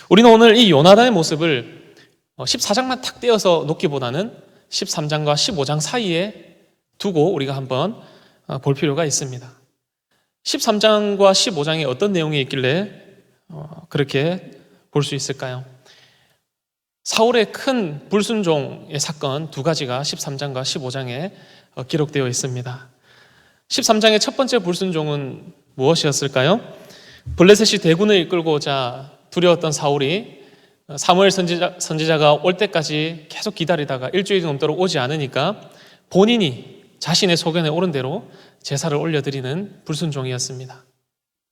우리는 오늘 이 요나단의 모습을 14장만 탁 떼어서 놓기보다는 13장과 15장 사이에 두고 우리가 한번 볼 필요가 있습니다. 13장과 15장에 어떤 내용이 있길래 그렇게 볼 수 있을까요? 사울의 큰 불순종의 사건 두 가지가 13장과 15장에 기록되어 있습니다. 13장의 첫 번째 불순종은 무엇이었을까요? 블레셋이 대군을 이끌고자 두려웠던 사울이 사무엘 선지자가 올 때까지 계속 기다리다가 일주일이 넘도록 오지 않으니까 본인이 자신의 소견에 오른 대로 제사를 올려드리는 불순종이었습니다.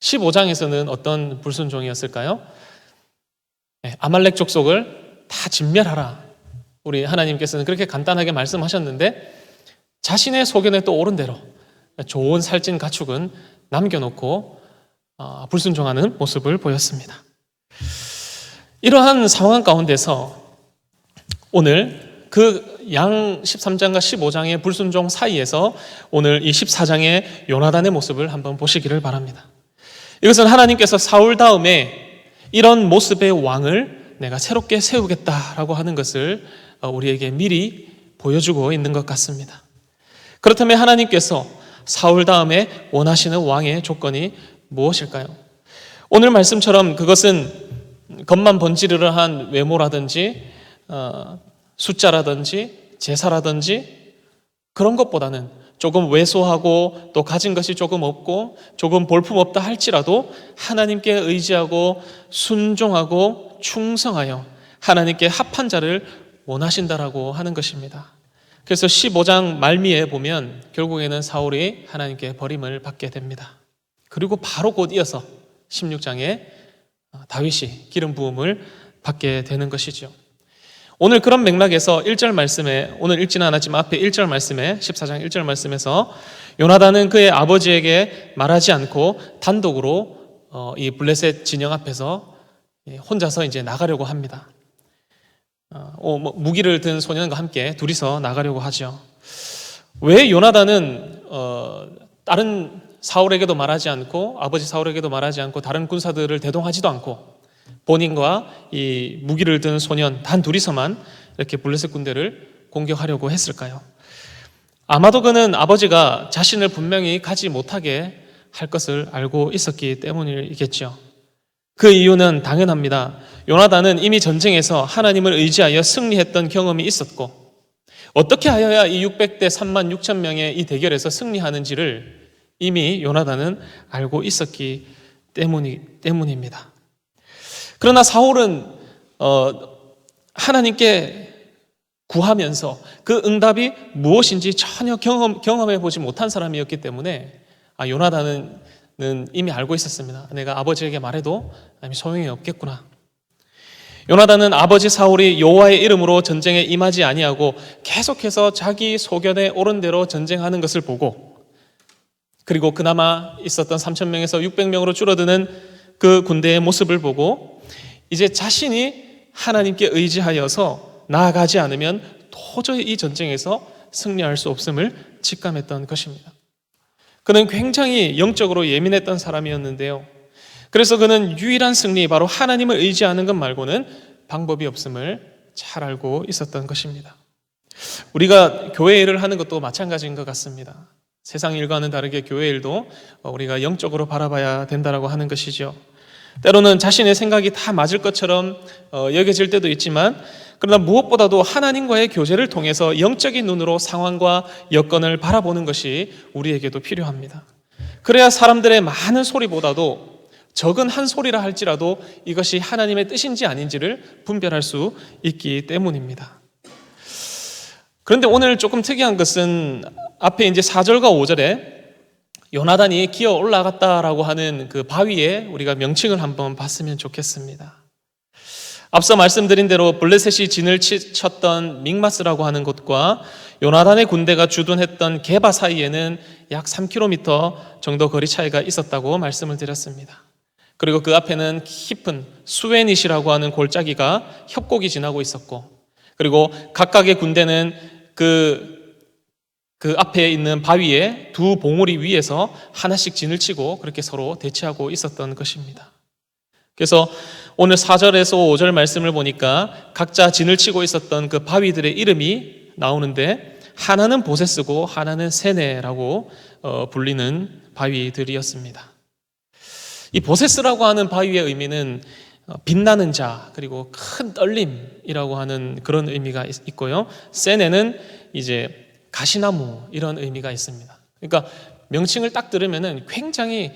15장에서는 어떤 불순종이었을까요? 아말렉 족속을 다 진멸하라. 우리 하나님께서는 그렇게 간단하게 말씀하셨는데 자신의 소견에 또 오른 대로 좋은 살찐 가축은 남겨놓고 불순종하는 모습을 보였습니다. 이러한 상황 가운데서 오늘 그 양 13장과 15장의 불순종 사이에서 오늘 이 14장의 요나단의 모습을 한번 보시기를 바랍니다. 이것은 하나님께서 사울 다음에 이런 모습의 왕을 내가 새롭게 세우겠다라고 하는 것을 우리에게 미리 보여주고 있는 것 같습니다. 그렇다면 하나님께서 사울 다음에 원하시는 왕의 조건이 무엇일까요? 오늘 말씀처럼 그것은 겉만 번지르르한 외모라든지 숫자라든지 제사라든지 그런 것보다는 조금 왜소하고 또 가진 것이 조금 없고 조금 볼품없다 할지라도 하나님께 의지하고 순종하고 충성하여 하나님께 합한 자를 원하신다라고 하는 것입니다. 그래서 15장 말미에 보면 결국에는 사울이 하나님께 버림을 받게 됩니다. 그리고 바로 곧 이어서 16장에 다윗이 기름 부음을 받게 되는 것이죠. 오늘 그런 맥락에서 1절 말씀에, 오늘 읽지는 않았지만 앞에 1절 말씀에, 14장 1절 말씀에서 요나단은 그의 아버지에게 말하지 않고 단독으로 이 블레셋 진영 앞에서 혼자서 이제 나가려고 합니다. 무기를 든 소년과 함께 둘이서 나가려고 하죠. 왜 요나단은 다른 사울에게도 말하지 않고 아버지 사울에게도 말하지 않고 다른 군사들을 대동하지도 않고 본인과 이 무기를 든 소년 단 둘이서만 이렇게 블레셋 군대를 공격하려고 했을까요? 아마도 그는 아버지가 자신을 분명히 가지 못하게 할 것을 알고 있었기 때문이겠죠. 그 이유는 당연합니다. 요나단은 이미 전쟁에서 하나님을 의지하여 승리했던 경험이 있었고 어떻게 하여야 이 600대 3만 6천 명의 이 대결에서 승리하는지를 이미 요나단은 알고 있었기 때문입니다. 그러나 사울은 하나님께 구하면서 그 응답이 무엇인지 전혀 경험해 보지 못한 사람이었기 때문에 요나단은 이미 알고 있었습니다. 내가 아버지에게 말해도 소용이 없겠구나. 요나단은 아버지 사울이 여호와의 이름으로 전쟁에 임하지 아니하고 계속해서 자기 소견에 오른 대로 전쟁하는 것을 보고 그리고 그나마 있었던 3,000명에서 600명으로 줄어드는 그 군대의 모습을 보고 이제 자신이 하나님께 의지하여서 나아가지 않으면 도저히 이 전쟁에서 승리할 수 없음을 직감했던 것입니다. 그는 굉장히 영적으로 예민했던 사람이었는데요. 그래서 그는 유일한 승리, 바로 하나님을 의지하는 것 말고는 방법이 없음을 잘 알고 있었던 것입니다. 우리가 교회 일을 하는 것도 마찬가지인 것 같습니다. 세상 일과는 다르게 교회 일도 우리가 영적으로 바라봐야 된다고 하는 것이죠. 때로는 자신의 생각이 다 맞을 것처럼 여겨질 때도 있지만 그러나 무엇보다도 하나님과의 교제를 통해서 영적인 눈으로 상황과 여건을 바라보는 것이 우리에게도 필요합니다. 그래야 사람들의 많은 소리보다도 적은 한 소리라 할지라도 이것이 하나님의 뜻인지 아닌지를 분별할 수 있기 때문입니다. 그런데 오늘 조금 특이한 것은 앞에 이제 4절과 5절에 요나단이 기어 올라갔다라고 하는 그 바위에 우리가 명칭을 한번 봤으면 좋겠습니다. 앞서 말씀드린 대로 블레셋이 진을 쳤던 믹마스라고 하는 곳과 요나단의 군대가 주둔했던 게바 사이에는 약 3km 정도 거리 차이가 있었다고 말씀을 드렸습니다. 그리고 그 앞에는 깊은 수웬잇이라고 하는 골짜기가 협곡이 지나고 있었고 그리고 각각의 군대는 그 앞에 있는 바위에 두 봉우리 위에서 하나씩 진을 치고 그렇게 서로 대치하고 있었던 것입니다. 그래서 오늘 4절에서 5절 말씀을 보니까 각자 진을 치고 있었던 그 바위들의 이름이 나오는데 하나는 보세스고 하나는 세네라고 불리는 바위들이었습니다. 이 보세스라고 하는 바위의 의미는 빛나는 자, 그리고 큰 떨림이라고 하는 그런 의미가 있고요. 세네는 이제 가시나무 이런 의미가 있습니다. 그러니까 명칭을 딱 들으면은 굉장히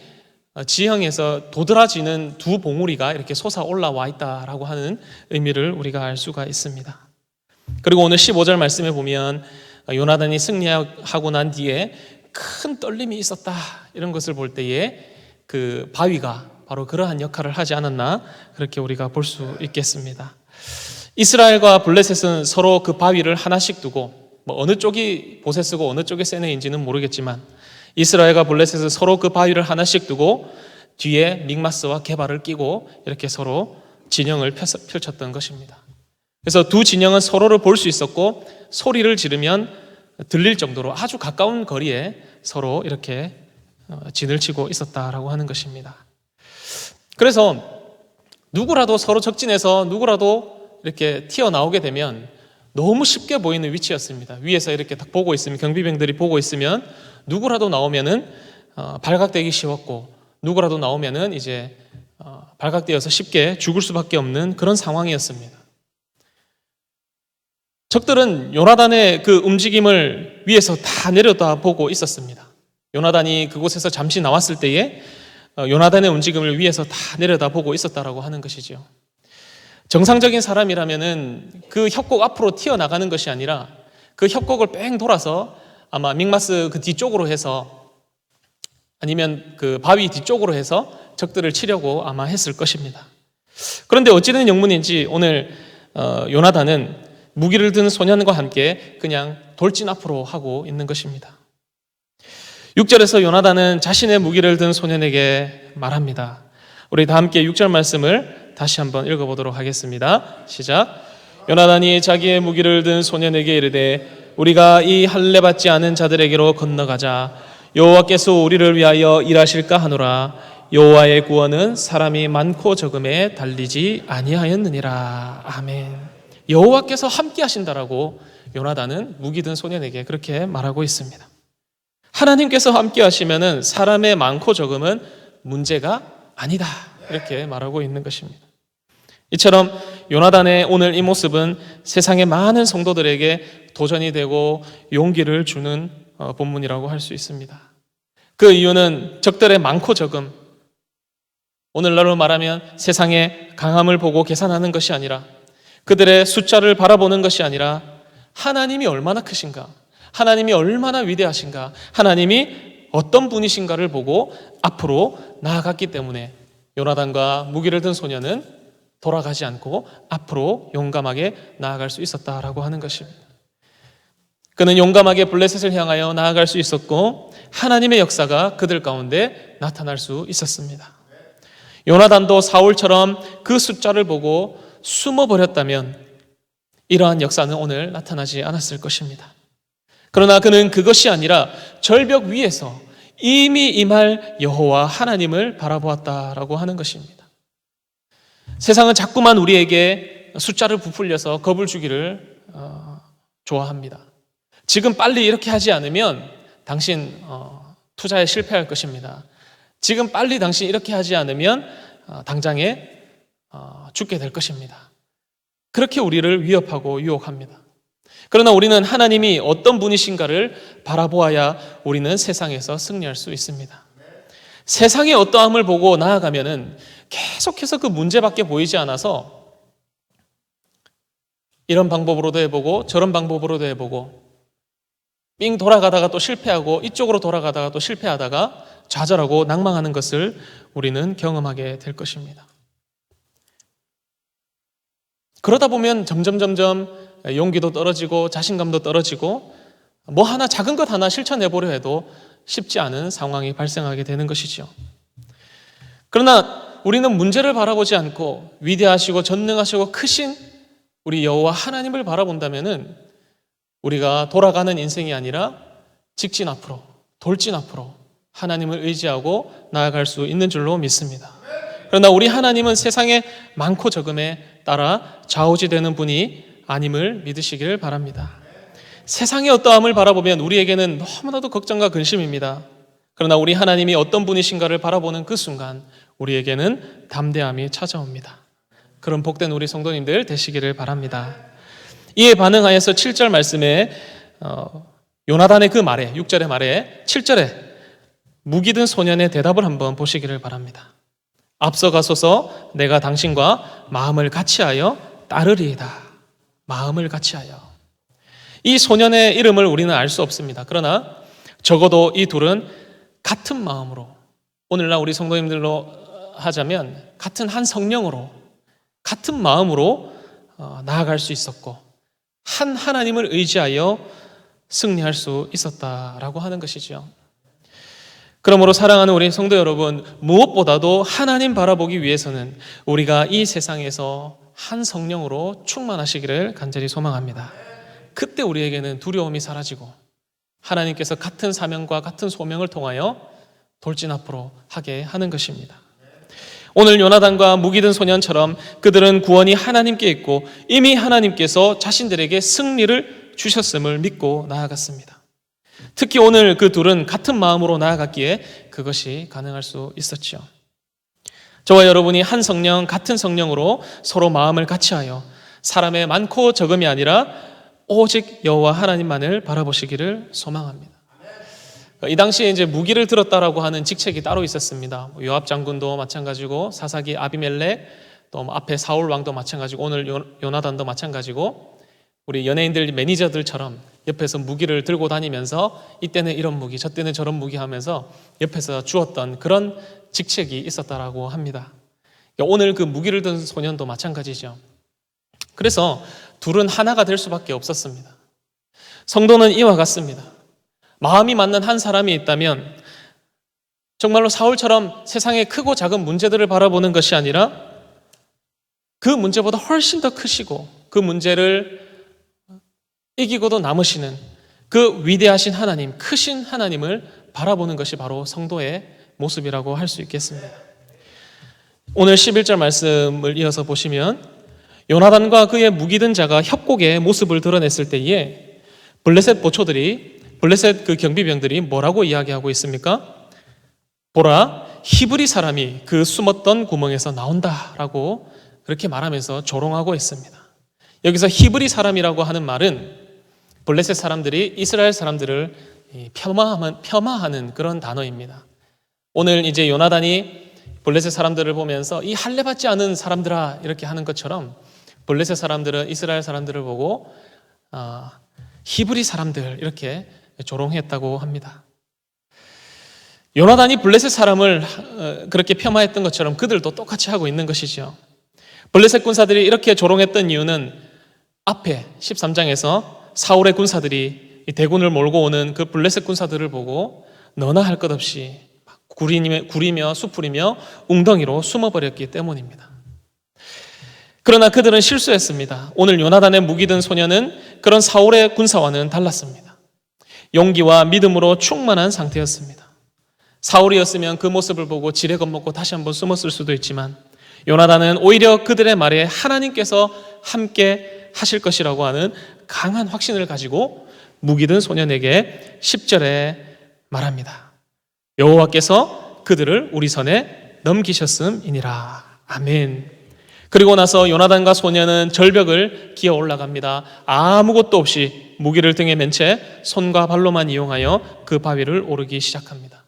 지형에서 도드라지는 두 봉우리가 이렇게 솟아 올라와 있다라고 하는 의미를 우리가 알 수가 있습니다. 그리고 오늘 15절 말씀에 보면 요나단이 승리하고 난 뒤에 큰 떨림이 있었다 이런 것을 볼 때에 그 바위가 바로 그러한 역할을 하지 않았나 그렇게 우리가 볼 수 있겠습니다. 이스라엘과 블레셋은 서로 그 바위를 하나씩 두고 어느 쪽이 보세스고 어느 쪽이 세네인지는 모르겠지만 이스라엘과 블레셋은 서로 그 바위를 하나씩 두고 뒤에 믹마스와 게발을 끼고 이렇게 서로 진영을 펼쳤던 것입니다. 그래서 두 진영은 서로를 볼 수 있었고 소리를 지르면 들릴 정도로 아주 가까운 거리에 서로 이렇게 진을 치고 있었다라고 하는 것입니다. 그래서 누구라도 서로 적진해서 누구라도 이렇게 튀어나오게 되면 너무 쉽게 보이는 위치였습니다. 위에서 이렇게 딱 보고 있으면 경비병들이 보고 있으면 누구라도 나오면은 발각되기 쉬웠고 누구라도 나오면은 이제 발각되어서 쉽게 죽을 수밖에 없는 그런 상황이었습니다. 적들은 요나단의 그 움직임을 위에서 다 내려다보고 있었습니다. 요나단이 그곳에서 잠시 나왔을 때에 요나단의 움직임을 위에서 다 내려다보고 있었다라고 하는 것이지요. 정상적인 사람이라면은 그 협곡 앞으로 튀어나가는 것이 아니라 그 협곡을 뺑 돌아서 아마 믹마스 그 뒤쪽으로 해서 아니면 그 바위 뒤쪽으로 해서 적들을 치려고 아마 했을 것입니다. 그런데 어찌된 영문인지 오늘 요나단은 무기를 든 소년과 함께 그냥 돌진 앞으로 하고 있는 것입니다. 6절에서 요나단은 자신의 무기를 든 소년에게 말합니다. 우리 다 함께 6절 말씀을 다시 한번 읽어보도록 하겠습니다. 시작. 요나단이 자기의 무기를 든 소년에게 이르되 우리가 이 할례 받지 않은 자들에게로 건너가자. 여호와께서 우리를 위하여 일하실까 하노라. 여호와의 구원은 사람이 많고 적음에 달리지 아니하였느니라. 아멘. 여호와께서 함께 하신다라고 요나단은 무기 든 소년에게 그렇게 말하고 있습니다. 하나님께서 함께 하시면은 사람의 많고 적음은 문제가 아니다 이렇게 말하고 있는 것입니다. 이처럼 요나단의 오늘 이 모습은 세상의 많은 성도들에게 도전이 되고 용기를 주는 본문이라고 할 수 있습니다. 그 이유는 적들의 많고 적음, 오늘날로 말하면 세상의 강함을 보고 계산하는 것이 아니라 그들의 숫자를 바라보는 것이 아니라 하나님이 얼마나 크신가, 하나님이 얼마나 위대하신가, 하나님이 어떤 분이신가를 보고 앞으로 나아갔기 때문에 요나단과 무기를 든 소년은 돌아가지 않고 앞으로 용감하게 나아갈 수 있었다라고 하는 것입니다. 그는 용감하게 블레셋을 향하여 나아갈 수 있었고 하나님의 역사가 그들 가운데 나타날 수 있었습니다. 요나단도 사울처럼 그 숫자를 보고 숨어버렸다면 이러한 역사는 오늘 나타나지 않았을 것입니다. 그러나 그는 그것이 아니라 절벽 위에서 이미 임할 여호와 하나님을 바라보았다라고 하는 것입니다. 세상은 자꾸만 우리에게 숫자를 부풀려서 겁을 주기를 좋아합니다. 지금 빨리 이렇게 하지 않으면 당신 투자에 실패할 것입니다. 지금 빨리 당신 이렇게 하지 않으면 당장에 죽게 될 것입니다. 그렇게 우리를 위협하고 유혹합니다. 그러나 우리는 하나님이 어떤 분이신가를 바라보아야 우리는 세상에서 승리할 수 있습니다. 세상의 어떠함을 보고 나아가면은 계속해서 그 문제밖에 보이지 않아서 이런 방법으로도 해보고 저런 방법으로도 해보고 삥 돌아가다가 또 실패하고 이쪽으로 돌아가다가 또 실패하다가 좌절하고 낭망하는 것을 우리는 경험하게 될 것입니다. 그러다 보면 점점 용기도 떨어지고 자신감도 떨어지고 뭐 하나 작은 것 하나 실천해 보려 해도 쉽지 않은 상황이 발생하게 되는 것이죠. 그러나 우리는 문제를 바라보지 않고 위대하시고 전능하시고 크신 우리 여호와 하나님을 바라본다면은 우리가 돌아가는 인생이 아니라 직진 앞으로, 돌진 앞으로 하나님을 의지하고 나아갈 수 있는 줄로 믿습니다. 그러나 우리 하나님은 세상의 많고 적음에 따라 좌우지되는 분이 아님을 믿으시기를 바랍니다. 세상의 어떠함을 바라보면 우리에게는 너무나도 걱정과 근심입니다. 그러나 우리 하나님이 어떤 분이신가를 바라보는 그 순간 우리에게는 담대함이 찾아옵니다. 그런 복된 우리 성도님들 되시기를 바랍니다. 이에 반응하여서 7절 말씀에 요나단의 그 말에 6절의 말에 7절에 무기 든 소년의 대답을 한번 보시기를 바랍니다. 앞서가소서 내가 당신과 마음을 같이하여 따르리이다. 마음을 같이하여. 이 소년의 이름을 우리는 알 수 없습니다. 그러나 적어도 이 둘은 같은 마음으로, 오늘날 우리 성도님들로 하자면 같은 한 성령으로, 같은 마음으로 나아갈 수 있었고 한 하나님을 의지하여 승리할 수 있었다라고 하는 것이죠. 그러므로 사랑하는 우리 성도 여러분, 무엇보다도 하나님 바라보기 위해서는 우리가 이 세상에서 한 성령으로 충만하시기를 간절히 소망합니다. 그때 우리에게는 두려움이 사라지고 하나님께서 같은 사명과 같은 소명을 통하여 돌진 앞으로 하게 하는 것입니다. 오늘 요나단과 무기 든 소년처럼 그들은 구원이 하나님께 있고 이미 하나님께서 자신들에게 승리를 주셨음을 믿고 나아갔습니다. 특히 오늘 그 둘은 같은 마음으로 나아갔기에 그것이 가능할 수 있었죠. 저와 여러분이 한 성령, 같은 성령으로 서로 마음을 같이하여 사람의 많고 적음이 아니라 오직 여호와 하나님만을 바라보시기를 소망합니다. 이 당시에 이제 무기를 들었다라고 하는 직책이 따로 있었습니다. 요압 장군도 마찬가지고 사사기 아비멜렉, 또 앞에 사울 왕도 마찬가지고 오늘 요나단도 마찬가지고 우리 연예인들 매니저들처럼 옆에서 무기를 들고 다니면서 이때는 이런 무기, 저 때는 저런 무기 하면서 옆에서 주었던 그런 직책이 있었다라고 합니다. 오늘 그 무기를 든 소년도 마찬가지죠. 그래서 둘은 하나가 될 수밖에 없었습니다. 성도는 이와 같습니다. 마음이 맞는 한 사람이 있다면 정말로 사울처럼 세상의 크고 작은 문제들을 바라보는 것이 아니라 그 문제보다 훨씬 더 크시고 그 문제를 이기고도 남으시는 그 위대하신 하나님, 크신 하나님을 바라보는 것이 바로 성도의 모습이라고 할 수 있겠습니다. 오늘 11절 말씀을 이어서 보시면 요나단과 그의 무기든 자가 협곡의 모습을 드러냈을 때에 블레셋 보초들이, 블레셋 그 경비병들이 뭐라고 이야기하고 있습니까? 보라, 히브리 사람이 그 숨었던 구멍에서 나온다라고 그렇게 말하면서 조롱하고 있습니다. 여기서 히브리 사람이라고 하는 말은 블레셋 사람들이 이스라엘 사람들을 폄하하는 그런 단어입니다. 오늘 이제 요나단이 블레셋 사람들을 보면서 이 할례받지 않은 사람들아 이렇게 하는 것처럼 블레셋 사람들은 이스라엘 사람들을 보고 히브리 사람들 이렇게 조롱했다고 합니다. 요나단이 블레셋 사람을 그렇게 폄하했던 것처럼 그들도 똑같이 하고 있는 것이죠. 블레셋 군사들이 이렇게 조롱했던 이유는 앞에 13장에서 사울의 군사들이 대군을 몰고 오는 그 블레셋 군사들을 보고 너나 할 것 없이 구리며 수풀이며 웅덩이로 숨어버렸기 때문입니다. 그러나 그들은 실수했습니다. 오늘 요나단의 무기든 소년은 그런 사울의 군사와는 달랐습니다. 용기와 믿음으로 충만한 상태였습니다. 사울이었으면 그 모습을 보고 지레 겁먹고 다시 한번 숨었을 수도 있지만 요나단은 오히려 그들의 말에 하나님께서 함께 하실 것이라고 하는 강한 확신을 가지고 무기든 소년에게 10절에 말합니다. 여호와께서 그들을 우리 손에 넘기셨음이니라. 아멘. 그리고 나서 요나단과 소년은 절벽을 기어 올라갑니다. 아무것도 없이 무기를 등에 맨 채 손과 발로만 이용하여 그 바위를 오르기 시작합니다.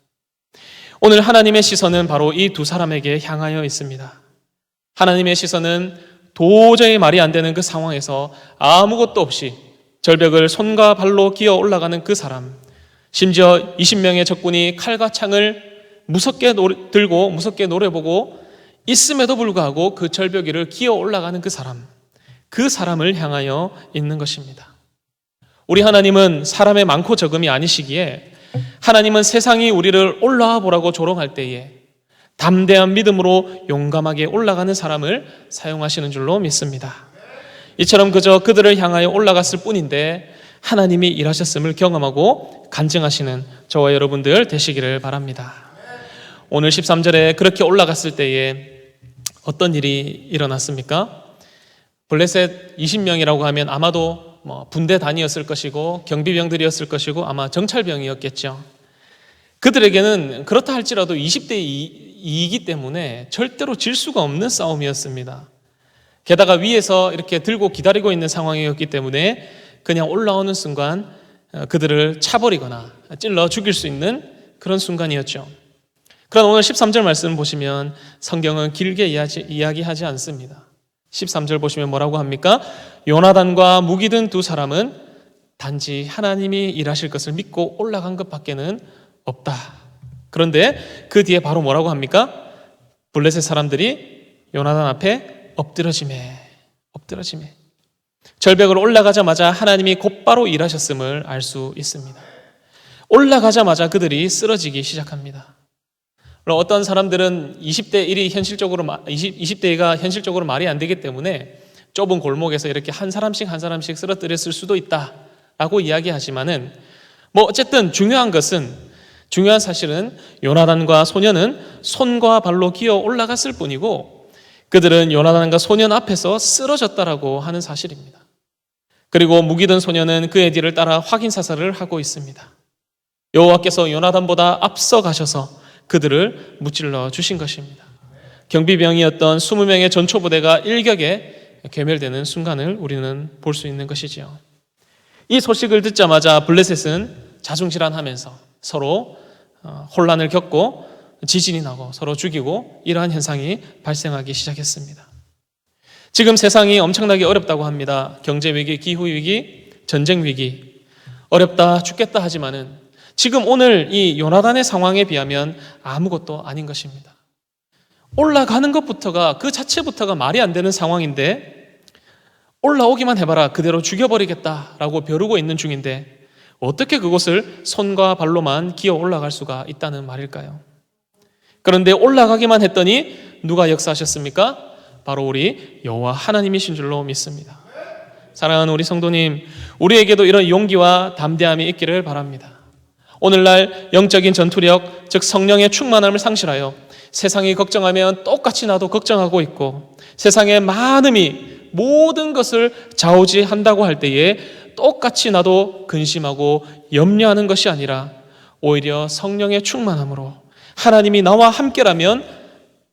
오늘 하나님의 시선은 바로 이 두 사람에게 향하여 있습니다. 하나님의 시선은 도저히 말이 안 되는 그 상황에서 아무것도 없이 절벽을 손과 발로 기어 올라가는 그 사람, 심지어 20명의 적군이 칼과 창을 무섭게 들고 무섭게 노려보고 있음에도 불구하고 그 절벽 위를 기어 올라가는 그 사람을 향하여 있는 것입니다. 우리 하나님은 사람의 많고 적음이 아니시기에 하나님은 세상이 우리를 올라와 보라고 조롱할 때에 담대한 믿음으로 용감하게 올라가는 사람을 사용하시는 줄로 믿습니다. 이처럼 그저 그들을 향하여 올라갔을 뿐인데 하나님이 일하셨음을 경험하고 간증하시는 저와 여러분들 되시기를 바랍니다. 오늘 13절에 그렇게 올라갔을 때에 어떤 일이 일어났습니까? 블레셋 20명이라고 하면 아마도 분대 단위였을 것이고 경비병들이었을 것이고 아마 정찰병이었겠죠. 그들에게는 그렇다 할지라도 20대 2이기 때문에 절대로 질 수가 없는 싸움이었습니다. 게다가 위에서 이렇게 들고 기다리고 있는 상황이었기 때문에 그냥 올라오는 순간 그들을 차버리거나 찔러 죽일 수 있는 그런 순간이었죠. 그러나 오늘 13절 말씀 보시면 성경은 길게 이야기하지 않습니다. 13절 보시면 뭐라고 합니까? 요나단과 무기 든 두 사람은 단지 하나님이 일하실 것을 믿고 올라간 것밖에는 없다. 그런데 그 뒤에 바로 뭐라고 합니까? 블레셋 사람들이 요나단 앞에 엎드러지매. 절벽으로 올라가자마자 하나님이 곧바로 일하셨음을 알 수 있습니다. 올라가자마자 그들이 쓰러지기 시작합니다. 어떤 사람들은 20대가 현실적으로 말이 안 되기 때문에 좁은 골목에서 이렇게 한 사람씩 쓰러뜨렸을 수도 있다라고 이야기하지만은 어쨌든 중요한 사실은 요나단과 소년은 손과 발로 기어 올라갔을 뿐이고 그들은 요나단과 소년 앞에서 쓰러졌다라고 하는 사실입니다. 그리고 무기든 소년은 그의 뒤를 따라 확인 사살을 하고 있습니다. 여호와께서 요나단보다 앞서 가셔서 그들을 무찔러 주신 것입니다. 경비병이었던 20명의 전초부대가 일격에 괴멸되는 순간을 우리는 볼 수 있는 것이지요. 이 소식을 듣자마자 블레셋은 자중질환하면서 서로 혼란을 겪고 지진이 나고 서로 죽이고 이러한 현상이 발생하기 시작했습니다. 지금 세상이 엄청나게 어렵다고 합니다. 경제위기, 기후위기, 전쟁위기, 어렵다 죽겠다 하지만은 지금 오늘 이 요나단의 상황에 비하면 아무것도 아닌 것입니다. 올라가는 것부터가 그 자체부터가 말이 안 되는 상황인데 올라오기만 해봐라 그대로 죽여버리겠다라고 벼르고 있는 중인데 어떻게 그곳을 손과 발로만 기어 올라갈 수가 있다는 말일까요? 그런데 올라가기만 했더니 누가 역사하셨습니까? 바로 우리 여호와 하나님이신 줄로 믿습니다. 사랑하는 우리 성도님, 우리에게도 이런 용기와 담대함이 있기를 바랍니다. 오늘날 영적인 전투력, 즉 성령의 충만함을 상실하여 세상이 걱정하면 똑같이 나도 걱정하고 있고 세상의 많음이 모든 것을 좌우지한다고 할 때에 똑같이 나도 근심하고 염려하는 것이 아니라 오히려 성령의 충만함으로 하나님이 나와 함께라면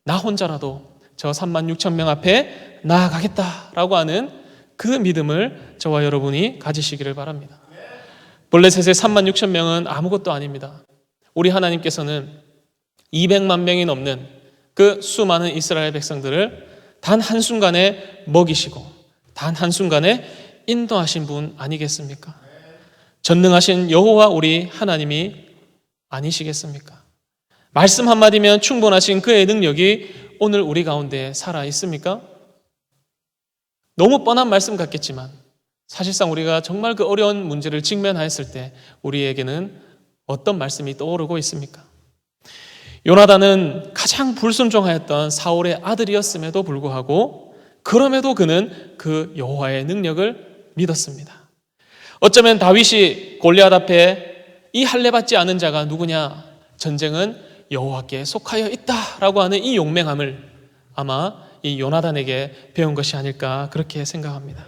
나 혼자라도 저 36,000명 앞에 나아가겠다라고 하는 그 믿음을 저와 여러분이 가지시기를 바랍니다. 블레셋의 36,000명은 아무것도 아닙니다. 우리 하나님께서는 200만 명이 넘는 그 수많은 이스라엘 백성들을 단 한순간에 먹이시고 단 한순간에 인도하신 분 아니겠습니까? 전능하신 여호와 우리 하나님이 아니시겠습니까? 말씀 한마디면 충분하신 그의 능력이 오늘 우리 가운데 살아 있습니까? 너무 뻔한 말씀 같겠지만 사실상 우리가 정말 그 어려운 문제를 직면하였을 때 우리에게는 어떤 말씀이 떠오르고 있습니까? 요나단은 가장 불순종하였던 사울의 아들이었음에도 불구하고 그럼에도 그는 그 여호와의 능력을 믿었습니다. 어쩌면 다윗이 골리앗 앞에 이 할례받지 않은 자가 누구냐? 전쟁은 여호와께 속하여 있다라고 하는 이 용맹함을 아마 이 요나단에게 배운 것이 아닐까 그렇게 생각합니다.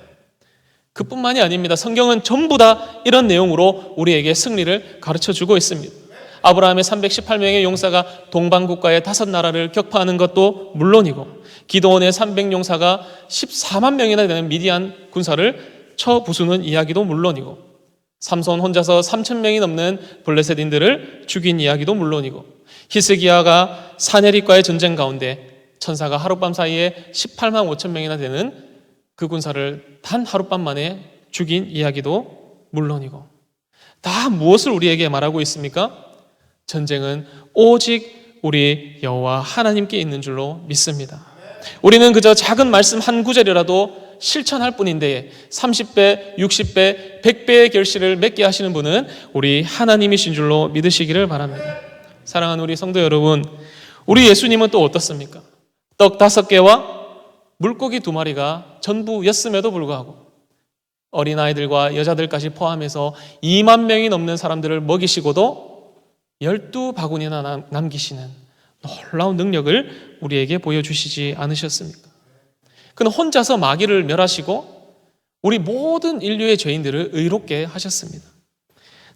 그뿐만이 아닙니다. 성경은 전부 다 이런 내용으로 우리에게 승리를 가르쳐주고 있습니다. 아브라함의 318명의 용사가 동방국가의 5나라를 격파하는 것도 물론이고 기드온의 300용사가 14만 명이나 되는 미디안 군사를 쳐부수는 이야기도 물론이고 삼손 혼자서 3,000명이 넘는 블레셋인들을 죽인 이야기도 물론이고 히스기야가 사네립과의 전쟁 가운데 천사가 하룻밤 사이에 18만 5천 명이나 되는 그 군사를 단 하룻밤 만에 죽인 이야기도 물론이고 다 무엇을 우리에게 말하고 있습니까? 전쟁은 오직 우리 여호와 하나님께 있는 줄로 믿습니다. 우리는 그저 작은 말씀 한 구절이라도 실천할 뿐인데 30배, 60배, 100배의 결실을 맺게 하시는 분은 우리 하나님이신 줄로 믿으시기를 바랍니다. 사랑하는 우리 성도 여러분, 우리 예수님은 또 어떻습니까? 떡 5개와 물고기 2마리가 전부였음에도 불구하고 어린아이들과 여자들까지 포함해서 2만 명이 넘는 사람들을 먹이시고도 12바구니나 남기시는 놀라운 능력을 우리에게 보여주시지 않으셨습니까? 그는 혼자서 마귀를 멸하시고 우리 모든 인류의 죄인들을 의롭게 하셨습니다.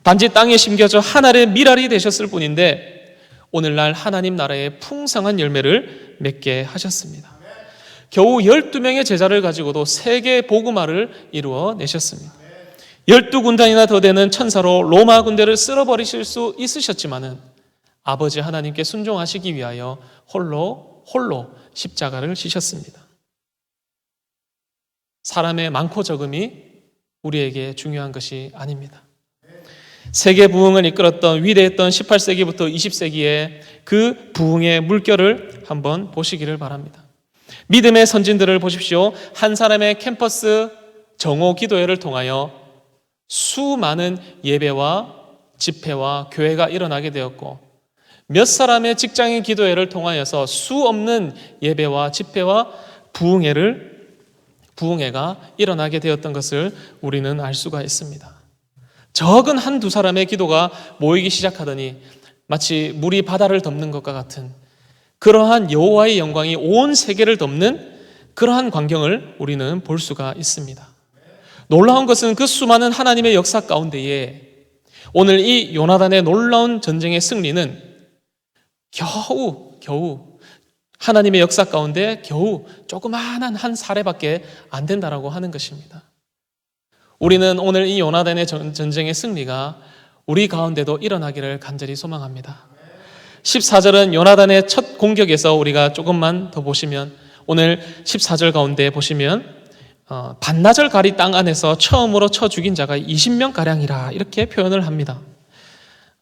단지 땅에 심겨져 하늘의 밀알이 되셨을 뿐인데 오늘날 하나님 나라의 풍성한 열매를 맺게 하셨습니다. 겨우 12명의 제자를 가지고도 세계 복음화를 이루어 내셨습니다. 12군단이나 더 되는 천사로 로마 군대를 쓸어버리실 수 있으셨지만은 아버지 하나님께 순종하시기 위하여 홀로 십자가를 지셨습니다. 사람의 많고 적음이 우리에게 중요한 것이 아닙니다. 세계 부흥을 이끌었던 위대했던 18세기부터 20세기의 그 부흥의 물결을 한번 보시기를 바랍니다. 믿음의 선진들을 보십시오. 한 사람의 캠퍼스 정오 기도회를 통하여 수많은 예배와 집회와 교회가 일어나게 되었고 몇 사람의 직장인 기도회를 통하여서 수 없는 예배와 집회와 부흥회가 일어나게 되었던 것을 우리는 알 수가 있습니다. 적은 한두 사람의 기도가 모이기 시작하더니 마치 물이 바다를 덮는 것과 같은 그러한 여호와의 영광이 온 세계를 덮는 그러한 광경을 우리는 볼 수가 있습니다. 놀라운 것은 그 수많은 하나님의 역사 가운데에 오늘 이 요나단의 놀라운 전쟁의 승리는 겨우 하나님의 역사 가운데 겨우 조그마한 한 사례밖에 안 된다라고 하는 것입니다. 우리는 오늘 이 요나단의 전쟁의 승리가 우리 가운데도 일어나기를 간절히 소망합니다. 14절은 요나단의 첫 공격에서 우리가 조금만 더 보시면 오늘 14절 가운데 보시면 반나절 가리 땅 안에서 처음으로 쳐 죽인 자가 20명가량이라 이렇게 표현을 합니다.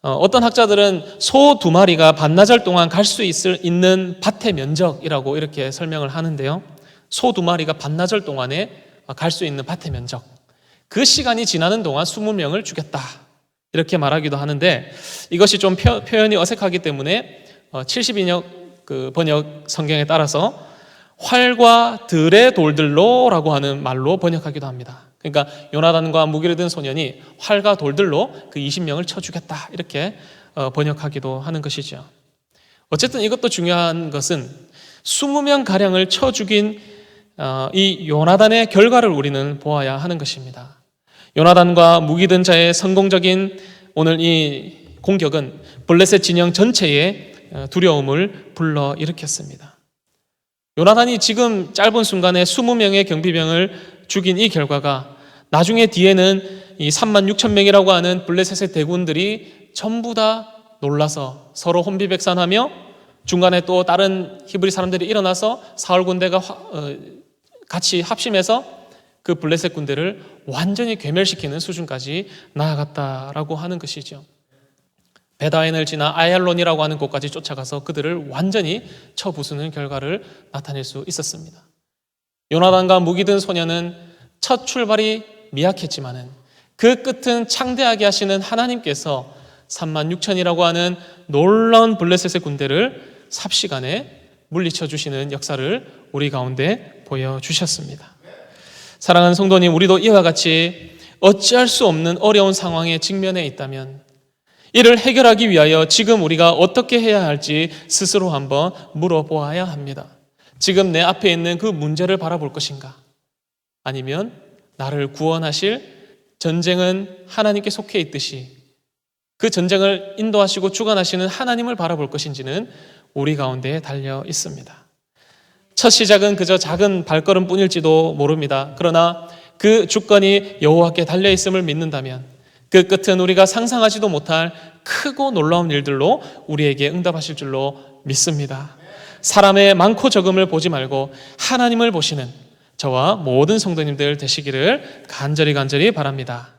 어떤 학자들은 소 2마리가 반나절 동안 갈 수 있는 밭의 면적이라고 이렇게 설명을 하는데요. 소 2마리가 반나절 동안에 갈 수 있는 밭의 면적, 그 시간이 지나는 동안 20명을 죽였다 이렇게 말하기도 하는데 이것이 좀 표현이 어색하기 때문에 72년 그 번역 성경에 따라서 활과 들의 돌들로라고 하는 말로 번역하기도 합니다. 그러니까 요나단과 무기를 든 소년이 활과 돌들로 그 20명을 쳐 죽였다 이렇게 번역하기도 하는 것이죠. 어쨌든 이것도 중요한 것은 20명 가량을 쳐 죽인 이 요나단의 결과를 우리는 보아야 하는 것입니다. 요나단과 무기 든 자의 성공적인 오늘 이 공격은 블레셋 진영 전체에 두려움을 불러일으켰습니다. 요나단이 지금 짧은 순간에 20명의 경비병을 죽인 이 결과가 나중에 뒤에는 이 36,000명이라고 하는 블레셋의 대군들이 전부 다 놀라서 서로 혼비백산하며 중간에 또 다른 히브리 사람들이 일어나서 사울 군대가 같이 합심해서 그 블레셋 군대를 완전히 괴멸시키는 수준까지 나아갔다라고 하는 것이죠. 베다인을 지나 아얄론이라고 하는 곳까지 쫓아가서 그들을 완전히 쳐부수는 결과를 나타낼 수 있었습니다. 요나단과 무기 든 소년은 첫 출발이 미약했지만은 그 끝은 창대하게 하시는 하나님께서 36,000이라고 하는 놀라운 블레셋의 군대를 삽시간에 물리쳐 주시는 역사를 우리 가운데 보여주셨습니다. 사랑하는 성도님, 우리도 이와 같이 어찌할 수 없는 어려운 상황에 직면해 있다면 이를 해결하기 위하여 지금 우리가 어떻게 해야 할지 스스로 한번 물어보아야 합니다. 지금 내 앞에 있는 그 문제를 바라볼 것인가? 아니면 나를 구원하실 전쟁은 하나님께 속해 있듯이 그 전쟁을 인도하시고 주관하시는 하나님을 바라볼 것인지는 우리 가운데에 달려 있습니다. 첫 시작은 그저 작은 발걸음뿐일지도 모릅니다. 그러나 그 주권이 여호와께 달려 있음을 믿는다면 그 끝은 우리가 상상하지도 못할 크고 놀라운 일들로 우리에게 응답하실 줄로 믿습니다. 사람의 많고 적음을 보지 말고 하나님을 보시는 저와 모든 성도님들 되시기를 간절히 바랍니다.